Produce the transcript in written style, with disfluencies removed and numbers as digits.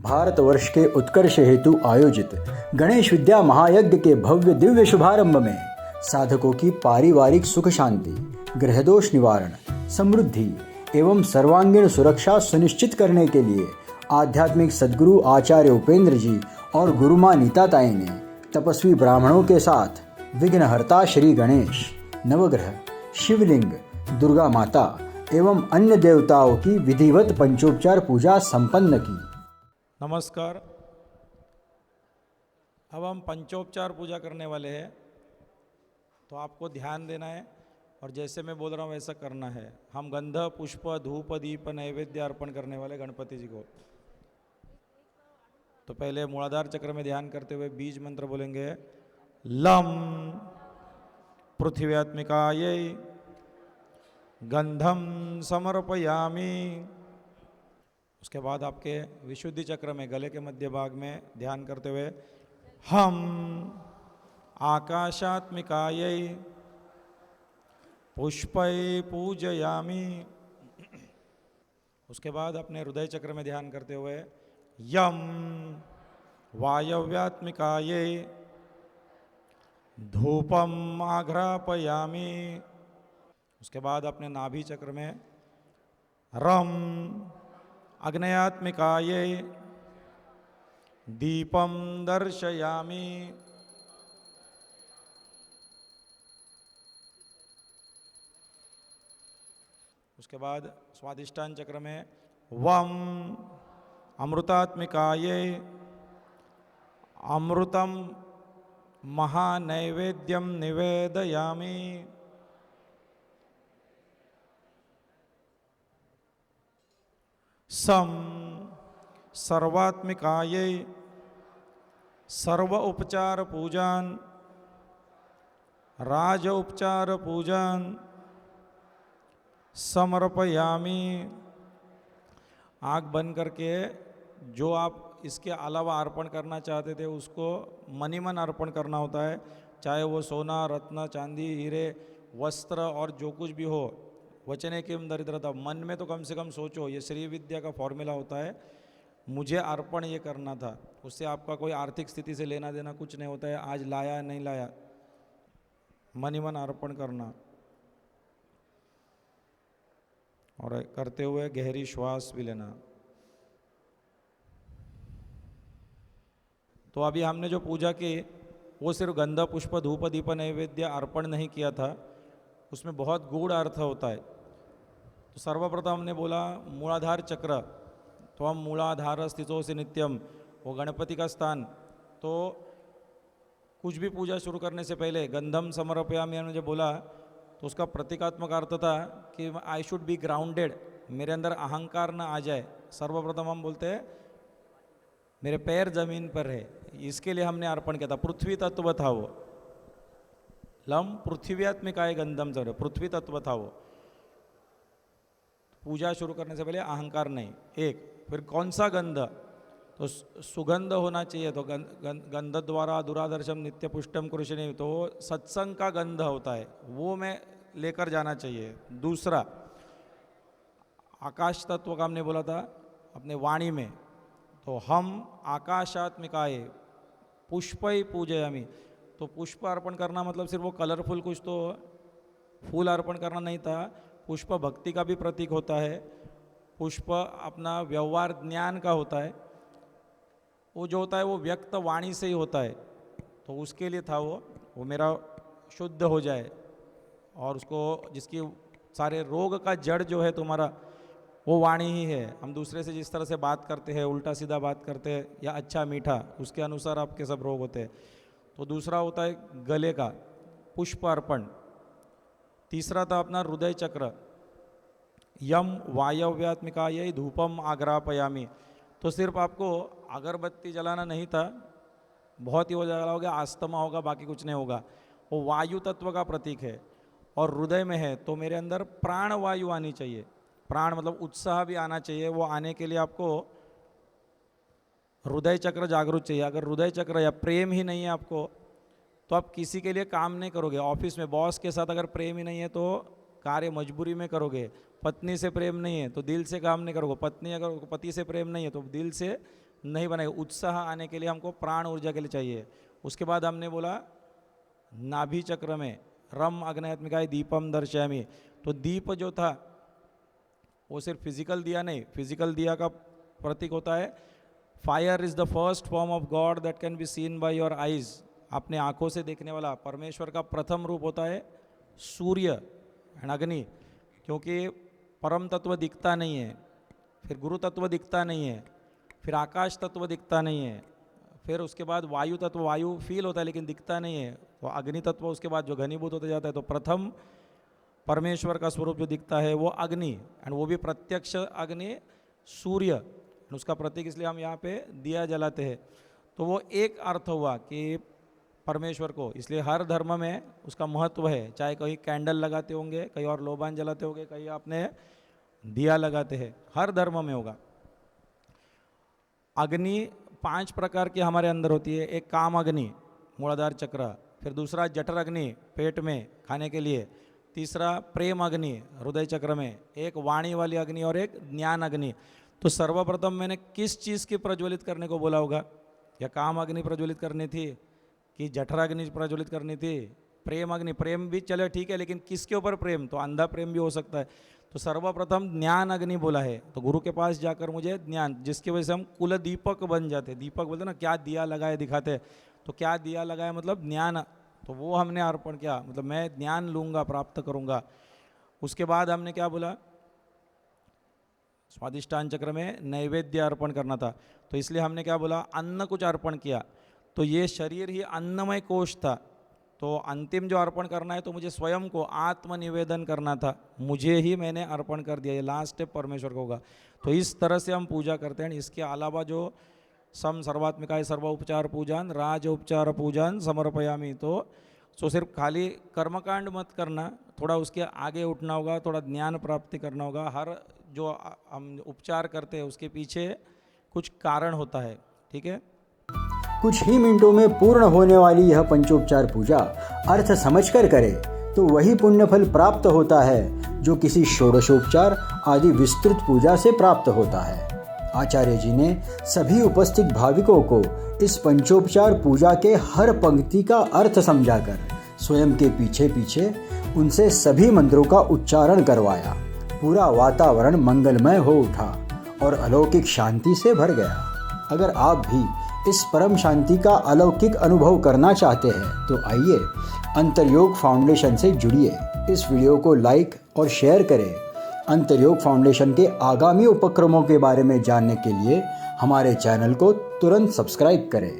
भारतवर्ष के उत्कर्ष हेतु आयोजित गणेश विद्या महायज्ञ के भव्य दिव्य शुभारंभ में साधकों की पारिवारिक सुख शांति, ग्रहदोष निवारण, समृद्धि एवं सर्वांगीण सुरक्षा सुनिश्चित करने के लिए आध्यात्मिक सद्गुरु आचार्य उपेंद्र जी और गुरुमाँ नीताताई ने तपस्वी ब्राह्मणों के साथ विघ्नहर्ता श्री गणेश, नवग्रह, शिवलिंग, दुर्गा माता एवं अन्य देवताओं की विधिवत पंचोपचार पूजा संपन्न की। नमस्कार। अब हम पंचोपचार पूजा करने वाले हैं, तो आपको ध्यान देना है और जैसे मैं बोल रहा हूँ वैसा करना है। हम गंध, पुष्प, धूप, दीप, नैवेद्य अर्पण करने वाले गणपति जी को। तो पहले मूलाधार चक्र में ध्यान करते हुए बीज मंत्र बोलेंगे। लम पृथ्व्यात्मिकायै गंधम समर्पयामि। उसके बाद आपके विशुद्धि चक्र में गले के मध्य भाग में ध्यान करते हुए हम आकाशात्मिकायै पुष्पै पूजयामि। उसके बाद अपने हृदय चक्र में ध्यान करते हुए यम वायव्यात्मिकायै धूपम आघ्रापयामि। उसके बाद अपने नाभि चक्र में रम अग्नयात्मिकायै दीपम दर्शयामि। उसके बाद स्वादिष्टान चक्र में वम अमृतात्मिकायै अमृतम महानैवेद्यम निवेदयामि। सम सर्वात्मिकायै सर्व उपचार पूजन राज उपचार पूजन समर्पयामि। आँख बंद करके जो आप इसके अलावा अर्पण करना चाहते थे उसको मन ही मन अर्पण करना होता है, चाहे वो सोना, रत्न, चांदी, हीरे, वस्त्र और जो कुछ भी हो। वचने किम दरिद्रता, मन में तो कम से कम सोचो। ये श्री विद्या का फॉर्मूला होता है, मुझे अर्पण ये करना था। उससे आपका कोई आर्थिक स्थिति से लेना देना कुछ नहीं होता है। आज लाया नहीं लाया, मन ही मन अर्पण करना। और करते हुए गहरी श्वास भी लेना। तो अभी हमने जो पूजा की वो सिर्फ गंध, पुष्प, धूप, दीप, नैवेद्य अर्पण नहीं किया था, उसमें बहुत गूढ़ अर्थ होता है। तो सर्वप्रथम हमने बोला मूलाधार चक्र, तो हम मूलाधार स्थितो से नित्यम, वो गणपति का स्थान। तो कुछ भी पूजा शुरू करने से पहले गंधम समर्पयामि हमने जो बोला, तो उसका प्रतीकात्मक अर्थ था कि आई शुड बी ग्राउंडेड, मेरे अंदर अहंकार न आ जाए। सर्वप्रथम हम बोलते हैं मेरे पैर जमीन पर है, इसके लिए हमने अर्पण किया था। पृथ्वी तत्व था वो, लम पृथ्व्यात्मिकायै गंधम जब पृथ्वी तत्व था वो। पूजा शुरू करने से पहले अहंकार नहीं। एक फिर कौन सा गंध, तो सुगंध होना चाहिए। तो गंध द्वारा दुरादर्शम नित्य पुष्टम कुरुषिणी, तो सत्संग का गंध होता है, वो में लेकर जाना चाहिए। दूसरा आकाश तत्व का हमने बोला था अपने वाणी में, तो हम आकाशात्मिकाय पुष्पै पूजयामि। तो पुष्प अर्पण करना मतलब सिर्फ वो कलरफुल कुछ तो फूल अर्पण करना नहीं था। पुष्प भक्ति का भी प्रतीक होता है। पुष्प अपना व्यवहार ज्ञान का होता है। वो जो होता है वो व्यक्त वाणी से ही होता है। तो उसके लिए था वो मेरा शुद्ध हो जाए, और उसको जिसकी सारे रोग का जड़ जो है तुम्हारा वो वाणी ही है। हम दूसरे से जिस तरह से बात करते हैं, उल्टा सीधा बात करते हैं या अच्छा मीठा, उसके अनुसार आपके सब रोग होते हैं। तो दूसरा होता है गले का पुष्प अर्पण। तीसरा था अपना हृदय चक्र, यम वायव्यात्मिकायै धूपम आघ्रापयामि। तो सिर्फ आपको अगरबत्ती जलाना नहीं था, बहुत ही हो जलाओगे आस्थमा होगा, बाकी कुछ नहीं होगा। वो वायु तत्व का प्रतीक है और हृदय में है, तो मेरे अंदर प्राण वायु आनी चाहिए। प्राण मतलब उत्साह भी आना चाहिए। वो आने के लिए आपको हृदय चक्र जागरूक चाहिए। अगर हृदय चक्र या प्रेम ही नहीं है आपको, तो आप किसी के लिए काम नहीं करोगे। ऑफिस में बॉस के साथ अगर प्रेम ही नहीं है तो कार्य मजबूरी में करोगे। पत्नी से प्रेम नहीं है तो दिल से काम नहीं करोगे। पत्नी अगर पति से प्रेम नहीं है तो दिल से नहीं बनाएगा। उत्साह आने के लिए हमको प्राण ऊर्जा के लिए चाहिए। उसके बाद हमने बोला नाभि चक्र में रम अग्नयत्मिकाय दीपम दर्शयामि। तो दीप जो था वो सिर्फ फिजिकल दिया नहीं, फिजिकल दिया का प्रतीक होता है fire is the first form of God that can be seen by your eyes. अपने आँखों से देखने वाला परमेश्वर का प्रथम रूप होता है सूर्य एंड अग्नि, क्योंकि परम तत्व दिखता नहीं है, फिर गुरु तत्व दिखता नहीं है, फिर आकाश तत्व दिखता नहीं है, फिर उसके बाद वायु तत्व, वायु फील होता है लेकिन दिखता नहीं है, तो अग्नि तत्व उसके बाद जो घनीभूत होता जाता है। तो प्रथम परमेश्वर का स्वरूप जो दिखता है वो अग्नि, एंड वो भी प्रत्यक्ष अग्नि सूर्य, उसका प्रतीक इसलिए हम यहाँ पे दिया जलाते हैं। तो वो एक अर्थ हुआ कि परमेश्वर को, इसलिए हर धर्म में उसका महत्व है। चाहे कहीं कैंडल लगाते होंगे, कहीं और लोबान जलाते होंगे, कहीं आपने दिया लगाते हैं, हर धर्म में होगा। अग्नि 5 प्रकार की हमारे अंदर होती है। एक काम अग्नि मूलाधार चक्र, फिर दूसरा जठर अग्नि पेट में खाने के लिए, तीसरा प्रेम अग्नि हृदय चक्र में, एक वाणी वाली अग्नि और एक ज्ञान अग्नि। तो सर्वप्रथम मैंने किस चीज़ की प्रज्वलित करने को बोला होगा? या काम अग्नि प्रज्वलित करनी थी कि जठर अग्नि प्रज्वलित करनी थी? प्रेम अग्नि, प्रेम भी चले ठीक है, लेकिन किसके ऊपर प्रेम? तो अंधा प्रेम भी हो सकता है। तो सर्वप्रथम ज्ञान अग्नि बोला है। तो गुरु के पास जाकर मुझे ज्ञान, जिसकी वजह से हम कुल दीपक बन जाते। दीपक बोलते ना, क्या दिया लगाए दिखाते, तो क्या दिया लगाए मतलब ज्ञान। तो वो हमने अर्पण किया, मतलब मैं ज्ञान लूँगा, प्राप्त करूँगा। उसके बाद हमने क्या बोला? स्वादिष्टान चक्र में नैवेद्य अर्पण करना था, तो इसलिए हमने क्या बोला? अन्न कुछ अर्पण किया। तो ये शरीर ही अन्नमय कोश था, तो अंतिम जो अर्पण करना है तो मुझे स्वयं को आत्मनिवेदन करना था, मुझे ही मैंने अर्पण कर दिया। ये लास्ट स्टेप परमेश्वर को होगा। तो इस तरह से हम पूजा करते हैं। इसके अलावा जो सम सर्वात्मिकाय सर्व उपचार पूजन राज उपचार पूजन समर्पयामि, तो सिर्फ खाली कर्मकांड मत करना, थोड़ा उसके आगे उठना होगा, थोड़ा ज्ञान प्राप्ति करना होगा। हर जो हम उपचार करते हैं उसके पीछे कुछ कारण होता है, ठीक है। कुछ ही मिनटों में पूर्ण होने वाली यह पंचोपचार पूजा अर्थ समझकर करे तो वही पुण्यफल प्राप्त होता है जो किसी षोडशोपचार आदि विस्तृत पूजा से प्राप्त होता है। आचार्य जी ने सभी उपस्थित भाविकों को इस पंचोपचार पूजा के हर पंक्ति का अर्थ समझाकर स्वयं के पीछे पीछे उनसे सभी मंत्रों का उच्चारण करवाया। पूरा वातावरण मंगलमय हो उठा और अलौकिक शांति से भर गया। अगर आप भी इस परम शांति का अलौकिक अनुभव करना चाहते हैं तो आइए अंतर्योग फाउंडेशन से जुड़िए। इस वीडियो को लाइक और शेयर करें। अंतर्योग फाउंडेशन के आगामी उपक्रमों के बारे में जानने के लिए हमारे चैनल को तुरंत सब्सक्राइब करें।